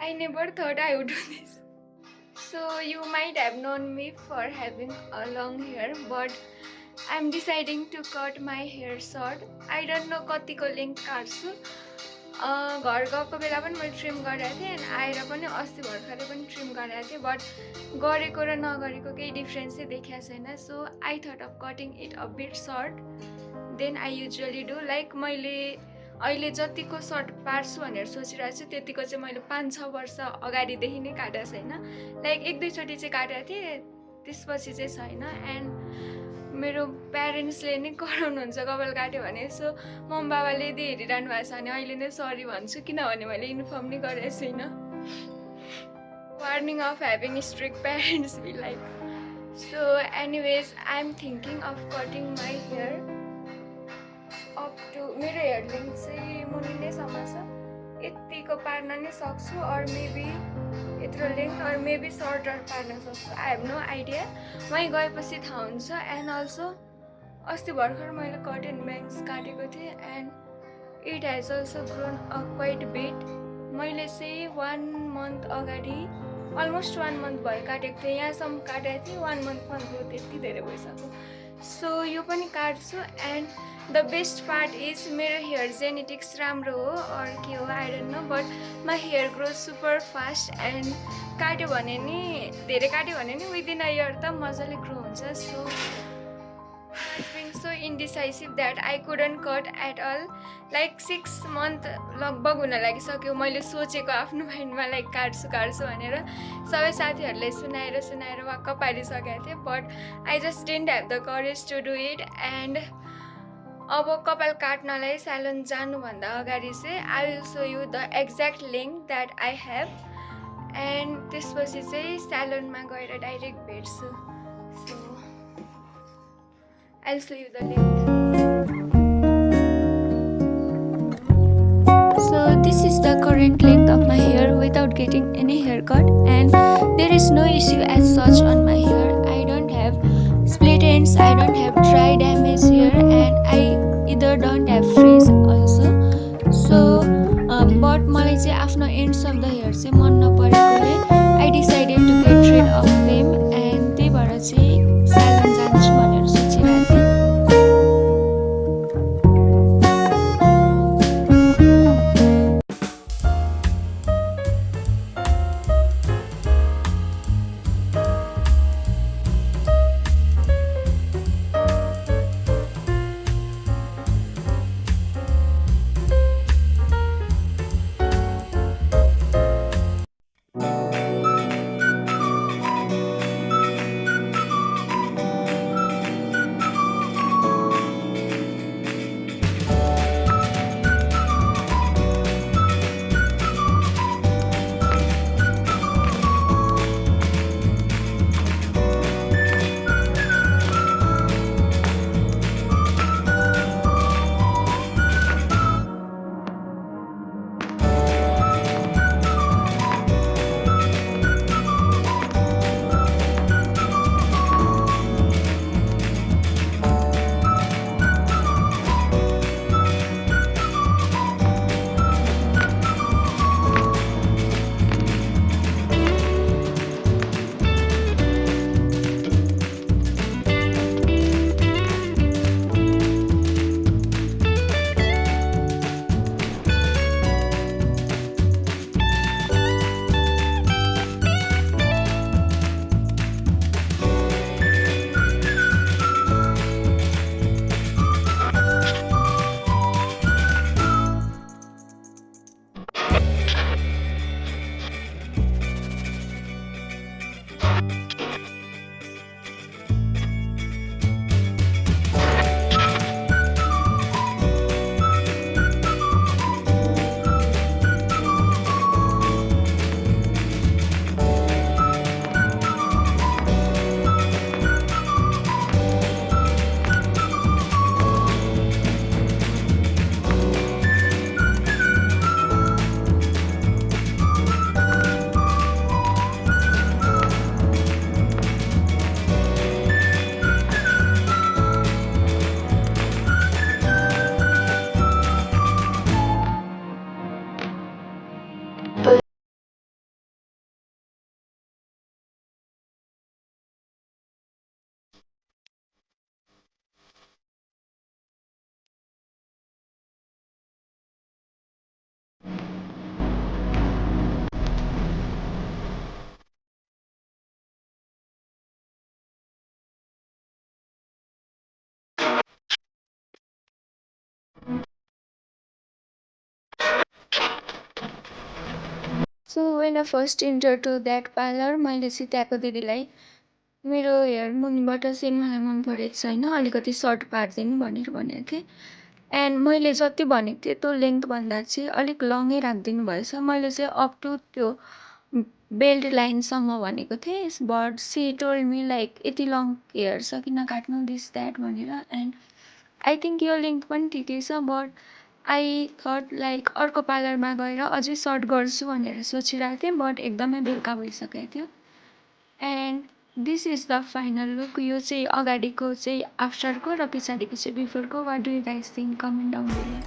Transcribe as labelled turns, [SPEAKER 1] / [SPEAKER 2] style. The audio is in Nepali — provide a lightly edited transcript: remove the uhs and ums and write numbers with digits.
[SPEAKER 1] I never thought I would do this. So you might have known me for having a long hair, but I'm deciding to cut my hair short. I don't know कतिको लेन्थ काट्छु. घर गएको बेला पनि मैले ट्रिम गरेको थिएँ एन्ड आएर पनि अस्ति भर्खरै पनि ट्रिम गरेको थिएँ, बट गरेको र नगरेको केही डिफ्रेन्स चाहिँ देखाएको छैन. So I thought of cutting it a bit short than I usually do. Like मैले अहिले जतिको सर्ट पार्छु भनेर सोचिरहेको छु त्यतिको चाहिँ मैले 5-6 वर्ष अगाडिदेखि नै काटेको छैन. लाइक 1-2 चोटि चाहिँ काटेको थिएँ, त्यसपछि चाहिँ छैन. एन्ड मेरो प्यारेन्ट्सले नै कराउनुहुन्छ कपाल काट्यो भने. सो मम बाबाले यदि हेरिरहनु भएको छ भने अहिले नै सरी भन्छु, किनभने मैले इन्फर्म नै गरेको छुइनँ. Warning of having strict parents be like. So anyways I am thinking of cutting my hair up to. मेरो हेयर लेन्थ चाहिँ मुनि नैसम्म छ, यतिको पार्न नै सक्छु. अर मेबी यत्रो लेन्थ अर मेबी सर्टर पार्न सक्छु. आई हेभ नो आइडिया, वहीँ गएपछि थाहा हुन्छ. एन्ड अल्सो अस्ति भर्खर मैले कट एन्ड ब्याङ्क्स काटेको थिएँ and it has also grown a quite beet. मैले चाहिँ 1 मन्थ अगाडि अलमोस्ट 1 मन्थ भयो काटेको थिएँ. यहाँसम्म काटेको थिएँ, 1 मन्थमा ग्रोथ यति धेरै भइसक्यो. सो यो पनि काट्छु. And the best part is मेरो हेयर जेनेटिक्स राम्रो हो अर के हो I don't know, but my hair growth super fast. And काट्यो भने नि धेरै काट्यो भने नि विदिन अ इयर त मजाले ग्रो हुन्छ. So being so indecisive that I couldn't cut at all. Like 6 month लगभग हुन लागिसक्यो मैले सोचेको आफ्नो माइन्डमा लाइक काट्छु भनेर. सबै साथीहरूले सुनाएर वाक्क पारिसकेको थिएँ, but I just didn't have the courage to do it. And अब कपाल काट्नलाई स्यालोन जानुभन्दा अगाडि चाहिँ I will show you the exact length that I have. And त्यसपछि चाहिँ स्यालोनमा गएर डाइरेक्ट भेट्छु. So I will show you the length. So this is the current length of my hair without getting any haircut, and there is no issue as such on my hair. I don't have split ends, I don't have dry damage here, and I either don't have frizz also. So but मलाई चाहिँ आफ्नो ends of the hair चाहिँ मन नपरेकोले I decided to get rid of them, and त्यही भएर चाहिँ salon जान्छु भनेर सोचिरहेको थिएँ. So when I first enter to that parlour मैले चाहिँ त्यहाँको दिदीलाई मेरो हेयर मुनिबाट चाहिँ मलाई मन परेको छैन, अलिकति सर्ट पारिदिनु भनेर भनेको थिएँ। एन्ड मैले जति भनेको थिएँ त्यो लेन्थभन्दा चाहिँ अलिक लङै राखिदिनु भएछ। मैले चाहिँ अप टु त्यो बेल्ट लाइनसम्म भनेको थिएँ, but C told me like यति लङ हेयर छ किन काट्नु दिस द्याट भनेर। एन्ड आई थिङ्क यो लेन्थ पनि ठिकै छ, बट आई थट लाइक अर्को पार्लरमा गएर अझै सर्ट गर्छु भनेर सोचिरहेको थिएँ, बट एकदमै बेलुका भइसकेको थियो। And this is the final look. यो चाहिँ अगाडिको चाहिँ आफ्टरको र पछाडिको चाहिँ बिफोरको। What do you guys think? Comment down below.